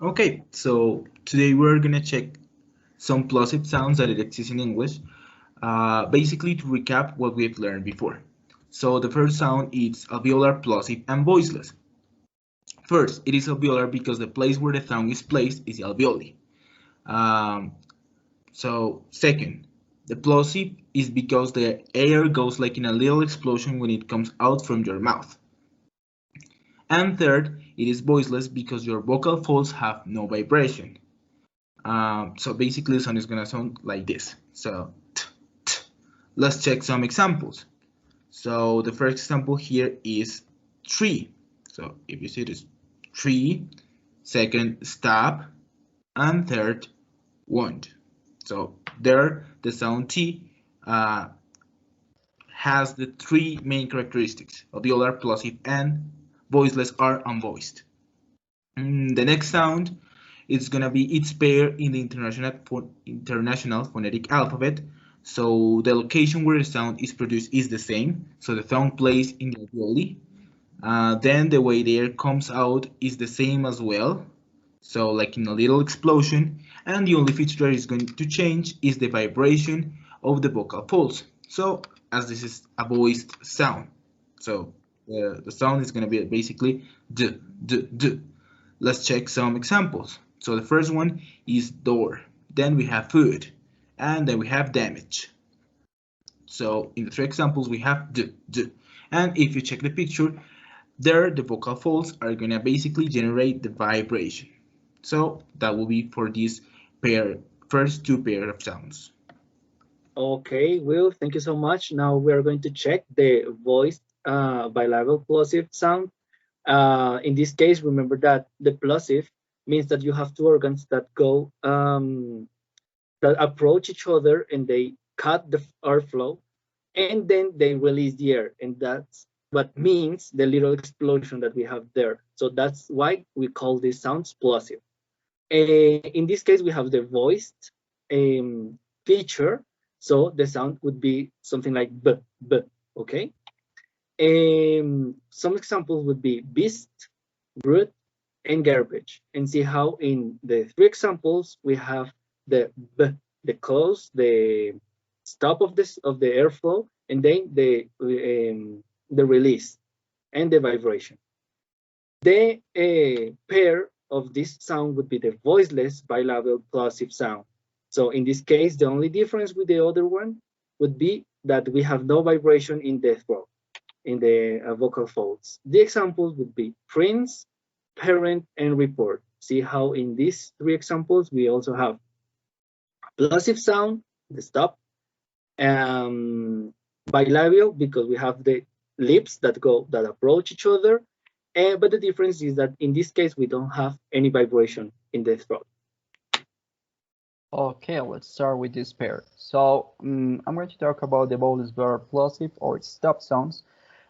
Okay, so today we're gonna check some plosive sounds that exist in English, basically to recap what we've learned before. So the first sound is alveolar, plosive, and voiceless. First, it is alveolar because the place where the sound is placed is the alveoli. Um, so second, the plosive is because the air goes like in a little explosion when it comes out from your mouth. And third, it is voiceless because your vocal folds have no vibration. So basically the sound is gonna sound like this. So let's check some examples. So the first example here is tree. So if you see this tree, second stop, and third won't. So there the sound T has the three main characteristics. Alveolar, plosive, and voiceless are unvoiced. The next sound is gonna be its pair in the international phonetic alphabet. So the location where the sound is produced is the same. So the sound plays in the alveoli. Then the way the air comes out is the same as well. So like in a little explosion. And the only feature that is going to change is the vibration of the vocal folds. So as this is a voiced sound. So the sound is going to be basically d, d, d. Let's check some examples. So the first one is door, then we have food, and then we have damage. So in the three examples we have d, d. And if you check the picture, there the vocal folds are gonna basically generate the vibration. So that will be for these first two pair of sounds. Okay, Will, thank you so much. Now we are going to check the voiced bilateral plosive sound. In this case, remember that the plosive means that you have two organs that go that approach each other and they cut the airflow and then they release the air, and that's what means the little explosion that we have there. So that's why we call these sounds plosive. In this case, we have the voiced feature, so the sound would be something like b, b, okay? Some examples would be beast, brute, and garbage. And see how in the three examples we have the b, the close, the stop of this of the airflow, and then the release and the vibration. The pair of this sound would be the voiceless bilabial plosive sound. So in this case, the only difference with the other one would be that we have no vibration in the throat, in the vocal folds. The examples would be prince, parent, and report. See how in these three examples, we also have plosive sound, the stop, bilabial because we have the lips that approach each other, but the difference is that in this case we don't have any vibration in the throat. Okay, let's start with this pair. So I'm going to talk about the vowels verb plosive or stop sounds.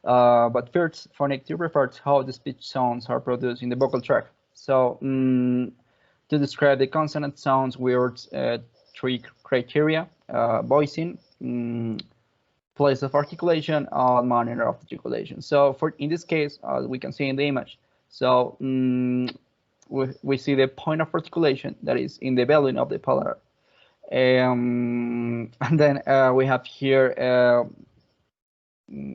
But first, phonic to refer to how the speech sounds are produced in the vocal tract. So to describe the consonant sounds, we use three criteria: voicing, place of articulation, and manner of articulation. So for in this case, we can see in the image. So we see the point of articulation that is in the belly of the palatal. And then we have here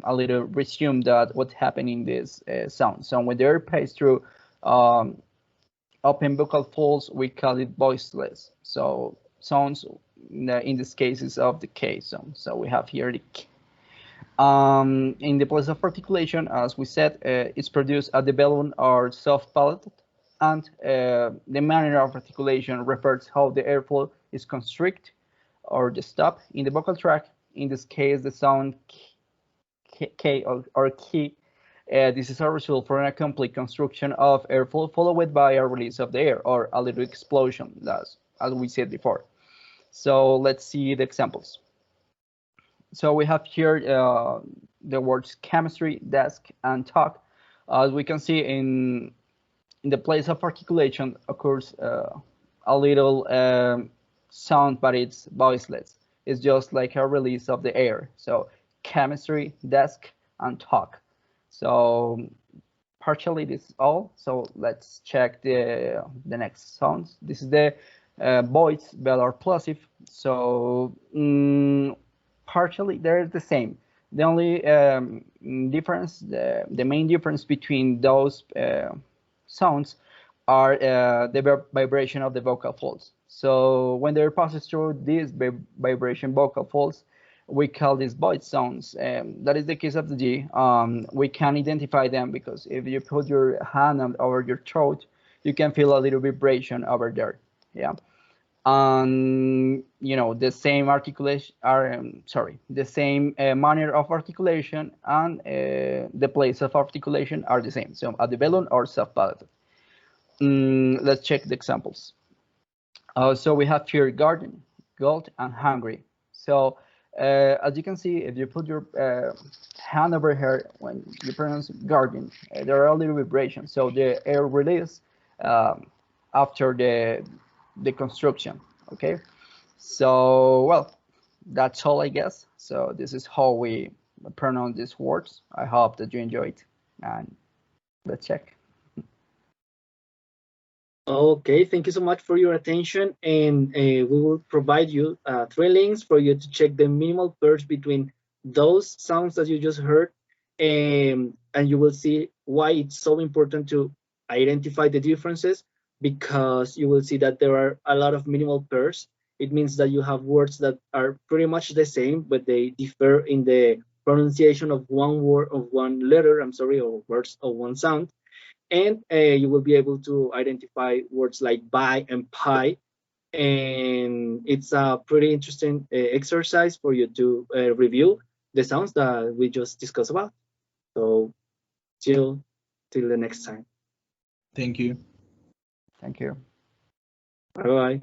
a little resume that what's happening in this sound. So when the air passes through open vocal folds, we call it voiceless. So sounds in this case is of the K sound. So we have here the K. In the place of articulation, as we said, it's produced at the balloon or soft palate, and the manner of articulation refers how the airflow is constrict or the stop in the vocal tract. In this case, the sound K or key. This is a result from a complete construction of airflow followed by a release of the air or a little explosion, as we said before. So let's see the examples. So we have here the words chemistry, desk, and talk. As we can see in the place of articulation occurs a little sound, but it's voiceless. It's just like a release of the air. So chemistry, desk, and talk. So partially this is all. So let's check the next sounds. This is the voice velar plosive. So partially they're the same. The only difference, the main difference between those sounds are the vibration of the vocal folds. So when they're passes through these vibration vocal folds, we call these voice sounds. That is the case of the G. We can identify them because if you put your hand over your throat, you can feel a little vibration over there. Yeah. You know, the same articulation are the same manner of articulation and the place of articulation are the same. So at the velum or self-palatal. Let's check the examples. So we have here garden, gold, and hungry. So as you can see, if you put your hand over here when you pronounce garden, there are a little vibrations. So the air release after the construction. Okay. So well, that's all I guess. So this is how we pronounce these words. I hope that you enjoyed, and let's check. Okay, thank you so much for your attention, and we will provide you 3 links for you to check the minimal pairs between those sounds that you just heard, and you will see why it's so important to identify the differences, because you will see that there are a lot of minimal pairs. It means that you have words that are pretty much the same, but they differ in the pronunciation of one word, of one letter, I'm sorry, or words of one sound. And you will be able to identify words like buy and pie. And it's a pretty interesting exercise for you to review the sounds that we just discussed about. So till the next time. Thank you. Thank you. Bye bye.